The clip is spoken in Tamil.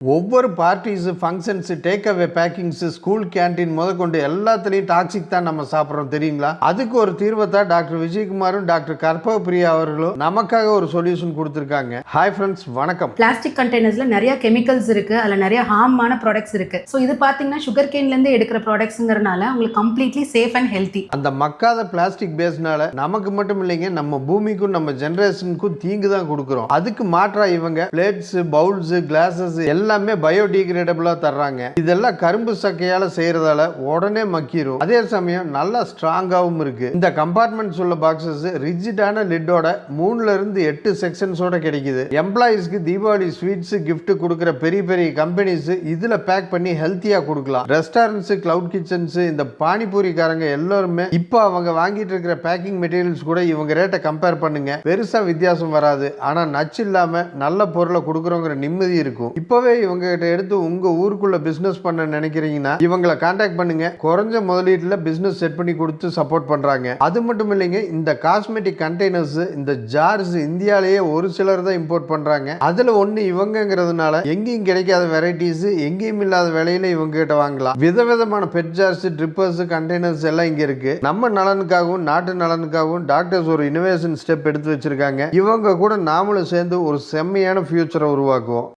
ஒவ்வொரு parties, functions, take away packings, school canteen முதற்கொண்டு எல்லாத்துலேயும் டாக்ஸிக் தான் நம்ம சாப்பிட்றோம் தெரியுங்களா? அதுக்கு ஒரு தீர்வை தான் டாக்டர் விஜயகுமாரும் டாக்டர் கற்பக பிரியா அவர்களும் நமக்காக ஒரு சொல்யூஷன் கொடுத்துருக்காங்க. ஹாய் ஃப்ரெண்ட்ஸ், வணக்கம். பிளாஸ்டிக் கண்டெய்னர்ஸ்ல நிறைய கெமிக்கல்ஸ் இருக்கு, அதில் நிறைய ஹார்மான ப்ராடக்ட்ஸ் இருக்கு. ஸோ இது பார்த்தீங்கன்னா சுகர் கேன்லேருந்து எடுக்கிற ப்ராடக்ட்ஸுங்கிறனால உங்களுக்கு கம்ப்ளீட்லி சேஃப் அண்ட் ஹெல்த்தி. அந்த மக்காத பிளாஸ்டிக் பேஸ்னால நமக்கு மட்டும் இல்லைங்க, நம்ம பூமிக்கும் நம்ம ஜெனரேஷனுக்கும் தீங்கு தான் கொடுக்குறோம். அதுக்கு மாற்றா இவங்க பிளேட்ஸ், பவுல்ஸ், கிளாஸஸ் எல்லாமே பயோடிகிரேடபிளா தர்றாங்க. இதெல்லாம் கரும்பு சக்கையால செய்யறதால உடனே மக்கிரும். அதே சமயம் நல்லா ஸ்ட்ராங்காவும் இருக்கு. இந்த கம்பார்ட்மெண்ட்ஸ் உள்ள பாக்ஸஸ் ரிஜிடான லிட்டோட 3ல இருந்து 8 செக்ஷன்ஸோட கிடைக்குது. எம்ப்ளாயிஸ்க்கு தீபாவளி ஸ்வீட்ஸ் கிஃப்ட் கொடுக்குற பெரிய பெரிய கம்பெனிஸ் இதுல பேக் பண்ணி ஹெல்த்தியா கொடுக்கலாம். ரெஸ்டாரண்ட்ஸ், கிளவுட் கிச்சன்ஸ், இந்த பானிபூரிக்காரங்க எல்லாருமே இப்போ அவங்க வாங்கிட்டு இருக்கிற பேக்கிங் மெட்டீரியல்ஸ் கூட இவங்க ரேட்டை கம்பேர் பண்ணுங்க, பெருசா வித்தியாசம் வராது. ஆனா நச்சு இல்லாம நல்ல பொருளை கொடுக்குறோங்கிற நிம்மதி இருக்கும். இப்பவே இவங்க கிட்ட எடுத்து உங்க ஊருக்குள்ள பிசினஸ் பண்ண நினைக்கிறீங்கன்னா இவங்களை கான்டாக்ட் பண்ணுங்க. குறைஞ்ச முதலீட்டுல பிசினஸ் செட் பண்ணி கொடுத்து சப்போர்ட் பண்றாங்க. அது மட்டும் இல்லைங்க, இந்த காஸ்மெட்டிக் கண்டெய்னர்ஸ், இந்த ஜார்ஸ் இந்தியாலேயே ஒரு சிலர் தான் இம்போர்ட் பண்றாங்க. அதுல ஒண்ணு இவங்கிறதுனால எங்கேயும் கிடைக்காத வெரைட்டிஸ், எங்கேயும் இல்லாத விலையில இவங்க கிட்ட வாங்கலாம். விதவிதமான பெட் ஜார்ஸ், ட்ரிப்பர்ஸ், கண்டெய்னர்ஸ் எல்லாம் இங்க இருக்கு. நம்ம நலனுக்காகவும் நாட்டு நலனுக்காகவும் டாக்டர்ஸ் ஒரு இனோவேஷன் ஸ்டெப் எடுத்து வச்சிருக்காங்க. இவங்க கூட நாமளும் சேர்ந்து ஒரு செம்மையான ஃபியூச்சரை உருவாக்குவோம்.